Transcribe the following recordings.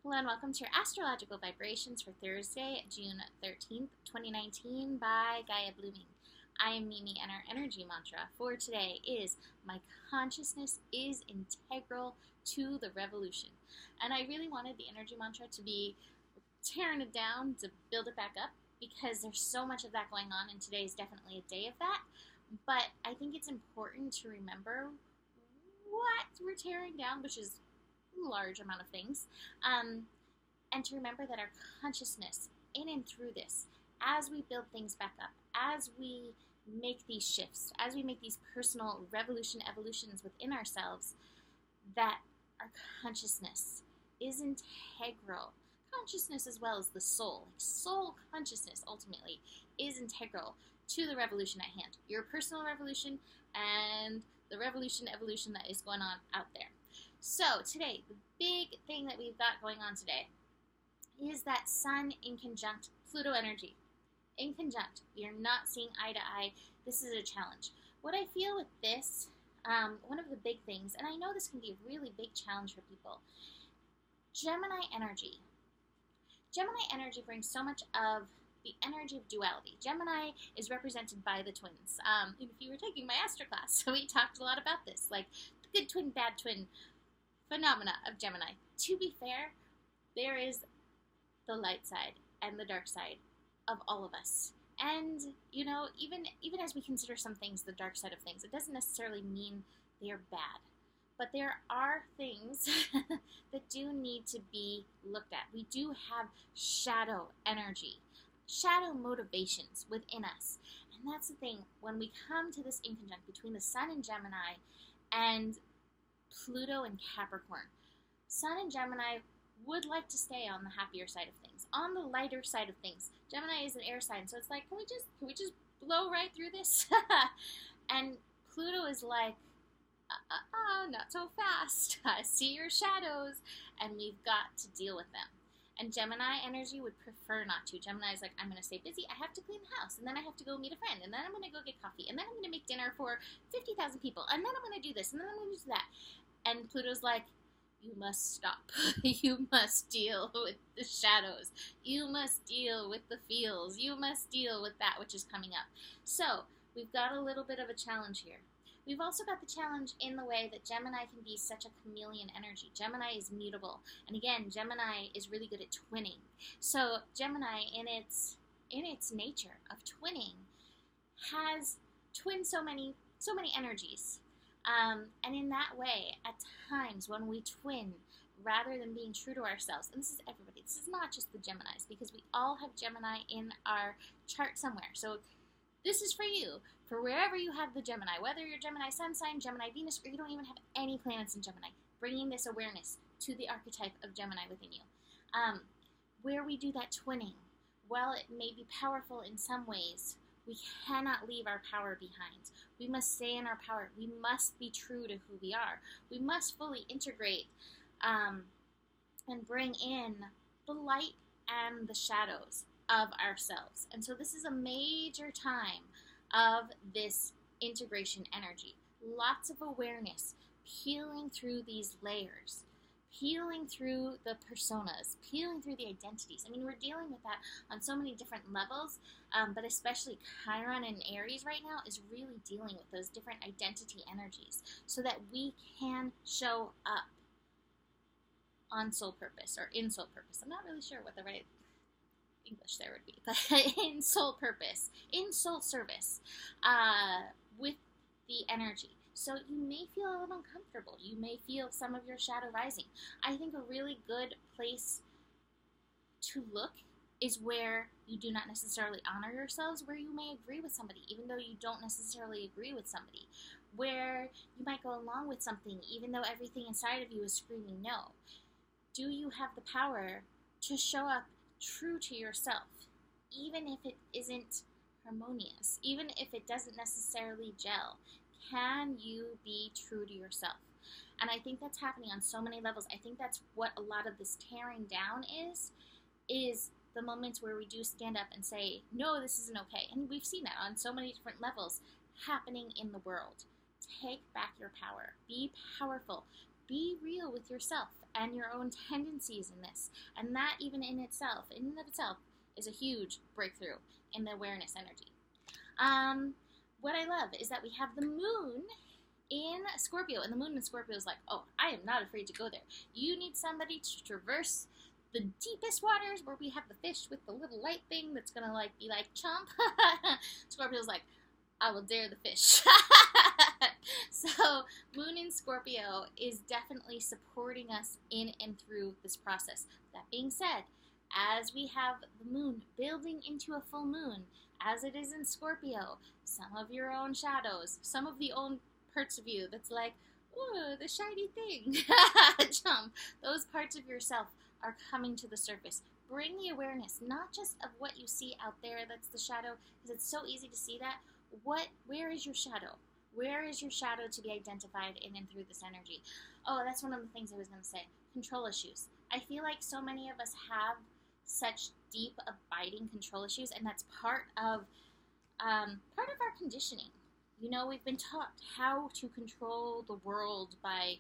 Hello and welcome to your astrological vibrations for Thursday, June 13th, 2019 by Gaia Blooming. I am Mimi and our energy mantra for today is my consciousness is integral to the revolution. And I really wanted the energy mantra to be tearing it down to build it back up because there's so much of that going on and today is definitely a day of that. But I think it's important to remember what we're tearing down, which is large amount of things, and to remember that our consciousness in and through this, as we build things back up, as we make these shifts, as we make these personal evolutions within ourselves, that our consciousness is integral. Consciousness as well as the soul, soul consciousness ultimately is integral to the revolution at hand, your personal revolution and the evolution that is going on out there. So today, the big thing that we've got going on today is that Sun in conjunct Pluto energy. In conjunct, we are not seeing eye to eye. This is a challenge. What I feel with this, one of the big things, and I know this can be a really big challenge for people, Gemini energy. Gemini energy brings so much of the energy of duality. Gemini is represented by the twins. If you were taking my astro class, we talked a lot about this, like the good twin, bad twin phenomena of Gemini. To be fair, there is the light side and the dark side of all of us. And, you know, even as we consider some things the dark side of things, it doesn't necessarily mean they're bad. But there are things that do need to be looked at. We do have shadow energy, shadow motivations within us. And that's the thing, when we come to this inconjunct between the Sun in Gemini and Pluto and Capricorn, Sun and Gemini would like to stay on the happier side of things, on the lighter side of things. Gemini is an air sign, so it's like, can we just blow right through this? And Pluto is like, not so fast. I see your shadows, and we've got to deal with them. And Gemini energy would prefer not to. Gemini is like, I'm going to stay busy. I have to clean the house, and then I have to go meet a friend, and then I'm going to go get coffee, and then I'm going to make dinner for 50,000 people, and then I'm going to do this, and then I'm going to do that. And Pluto's like, you must stop. You must deal with the shadows. You must deal with the feels. You must deal with that which is coming up. So we've got a little bit of a challenge here. We've also got the challenge in the way that Gemini can be such a chameleon energy. Gemini is mutable. And again, Gemini is really good at twinning. So Gemini, in its nature of twinning, has twinned so many energies. And in that way, at times when we twin, rather than being true to ourselves, and this is everybody, this is not just the Geminis, because we all have Gemini in our chart somewhere. So this is for you, for wherever you have the Gemini, whether you're Gemini Sun sign, Gemini Venus, or you don't even have any planets in Gemini, bringing this awareness to the archetype of Gemini within you. Where we do that twinning, while it may be powerful in some ways, we cannot leave our power behind. We must stay in our power. We must be true to who we are. We must fully integrate and bring in the light and the shadows of ourselves. And so this is a major time of this integration energy. Lots of awareness, peeling through these layers, peeling through the personas, peeling through the identities. I mean, we're dealing with that on so many different levels, but especially Chiron and Aries right now is really dealing with those different identity energies so that we can show up on soul purpose or in soul purpose. I'm not really sure what the right English there would be, but in soul purpose, in soul service, with the energy. So you may feel a little uncomfortable. You may feel some of your shadow rising. I think a really good place to look is where you do not necessarily honor yourselves, where you may agree with somebody, even though you don't necessarily agree with somebody, where you might go along with something, even though everything inside of you is screaming no. Do you have the power to show up true to yourself, even if it isn't harmonious, even if it doesn't necessarily gel? Can you be true to yourself? And I think that's happening on so many levels. I think that's what a lot of this tearing down is the moments where we do stand up and say, no, this isn't okay. And we've seen that on so many different levels happening in the world. Take back your power. Be powerful. be real with yourself and your own tendencies in this. And that even in and of itself, is a huge breakthrough in the awareness energy. What I love is that we have the moon in Scorpio, and the moon in Scorpio is like, oh, I am not afraid to go there. You need somebody to traverse the deepest waters where we have the fish with the little light thing that's gonna like be like chomp. Scorpio's like, I will dare the fish. So moon in Scorpio is definitely supporting us in and through this process. That being said, as we have the moon building into a full moon, as it is in Scorpio, some of your own shadows, some of the own parts of you that's like, ooh, the shiny thing, jump. Those parts of yourself are coming to the surface. Bring the awareness, not just of what you see out there that's the shadow, because it's so easy to see that. Where is your shadow? Where is your shadow to be identified in and through this energy? Oh, that's one of the things I was going to say. Control issues. I feel like so many of us have such deep, abiding control issues, and that's part of our conditioning. You know, we've been taught how to control the world by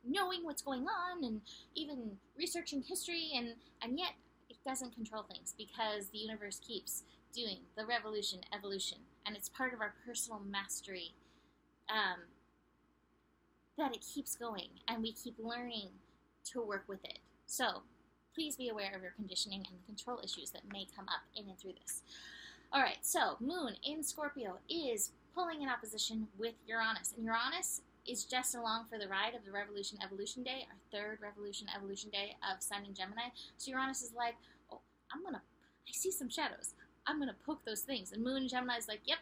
knowing what's going on and even researching history, and yet it doesn't control things because the universe keeps doing the revolution, evolution, and it's part of our personal mastery that it keeps going, and we keep learning to work with it. So please be aware of your conditioning and the control issues that may come up in and through this. All right, so moon in Scorpio is pulling in opposition with Uranus, and Uranus is just along for the ride of the Revolution Evolution Day, our third Revolution Evolution Day of Sun in Gemini. So Uranus is like, oh, I see some shadows. I'm going to poke those things. And Moon in Gemini is like, yep,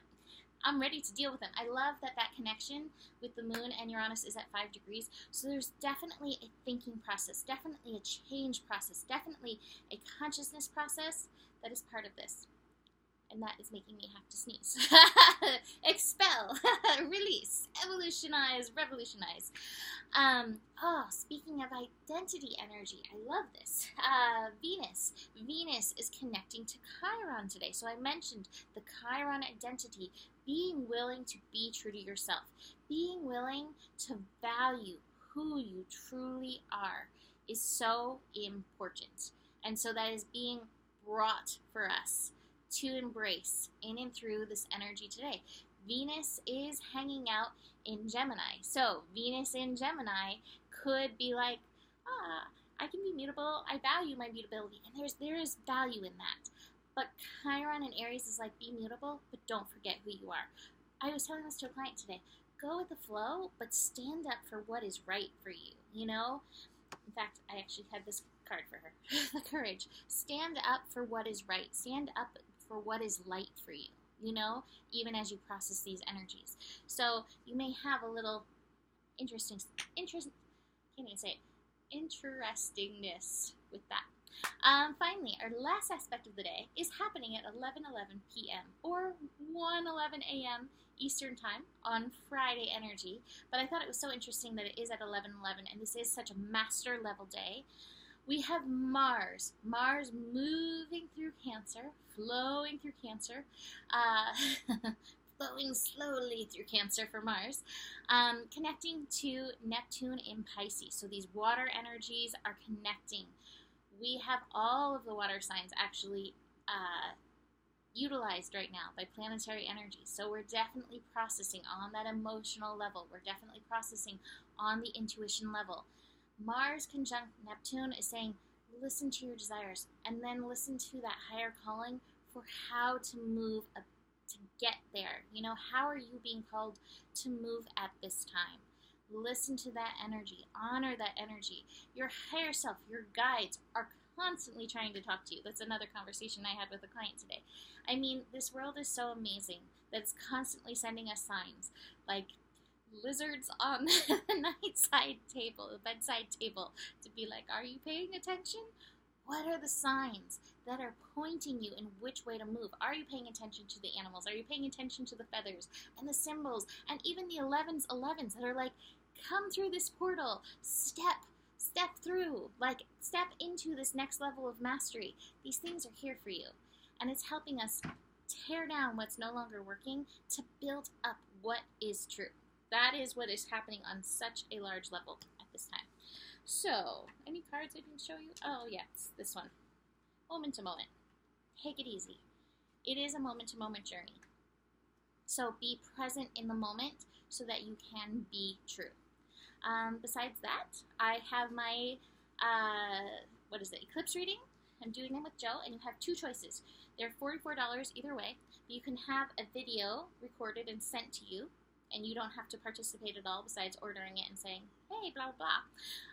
I'm ready to deal with them. I love that connection with the Moon and Uranus is at 5 degrees. So there's definitely a thinking process, definitely a change process, definitely a consciousness process that is part of this. And that is making me have to sneeze. Expel, release, evolutionize, revolutionize. Speaking of identity energy, I love this. Venus is connecting to Chiron today. So I mentioned the Chiron identity, being willing to be true to yourself, being willing to value who you truly are is so important. And so that is being brought for us to embrace in and through this energy today. Venus is hanging out in Gemini. So Venus in Gemini could be like, I can be mutable. I value my mutability. And there is value in that. But Chiron in Aries is like, be mutable, but don't forget who you are. I was telling this to a client today. Go with the flow, but stand up for what is right for you, you know? In fact, I actually had this card for her. The courage. Stand up for what is right. Stand up for what is light for you, you know, even as you process these energies. So you may have a little interestingness with that. Finally, our last aspect of the day is happening at 11:11 p.m. or 1:11 a.m. Eastern Time on Friday energy. But I thought it was so interesting that it is at 11:11, and this is such a master level day. We have Mars moving through Cancer, flowing through Cancer, flowing slowly through Cancer for Mars, connecting to Neptune in Pisces. So these water energies are connecting. We have all of the water signs actually utilized right now by planetary energy. So we're definitely processing on that emotional level. We're definitely processing on the intuition level. Mars conjunct Neptune is saying, listen to your desires, and then listen to that higher calling for how to move to get there. You know, how are you being called to move at this time? Listen to that energy. Honor that energy. Your higher self, your guides are constantly trying to talk to you. That's another conversation I had with a client today. I mean, this world is so amazing that it's constantly sending us signs, like lizards on the bedside table, to be like, are you paying attention? What are the signs that are pointing you in which way to move? Are you paying attention to the animals? Are you paying attention to the feathers and the symbols and even the 11s that are like, come through this portal, step through, like step into this next level of mastery. These things are here for you, and it's helping us tear down what's no longer working to build up what is true. That is what is happening on such a large level at this time. So, any cards I can show you? Oh, yes, this one. Moment to moment. Take it easy. It is a moment-to-moment journey. So be present in the moment so that you can be true. Besides that, I have my, eclipse reading. I'm doing them with Joe, and you have two choices. They're $44 either way. You can have a video recorded and sent to you, and you don't have to participate at all besides ordering it and saying, hey, blah, blah,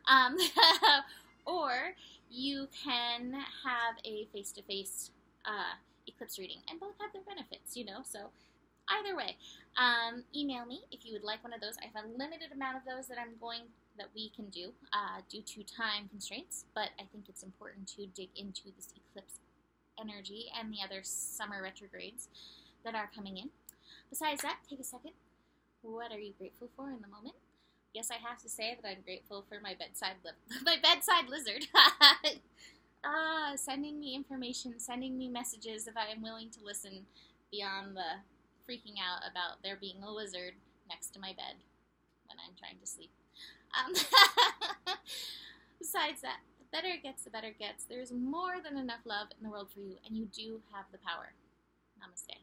blah. Or you can have a face-to-face eclipse reading, and both have their benefits, so either way, email me if you would like one of those. I have a limited amount of those that we can do due to time constraints, but I think it's important to dig into this eclipse energy and the other summer retrogrades that are coming in. Besides that, take a second. What are you grateful for in the moment? Yes, I have to say that I'm grateful for my bedside lizard. Sending me information, sending me messages if I am willing to listen beyond the freaking out about there being a lizard next to my bed when I'm trying to sleep. Besides that, the better it gets, the better it gets. There's more than enough love in the world for you, and you do have the power. Namaste.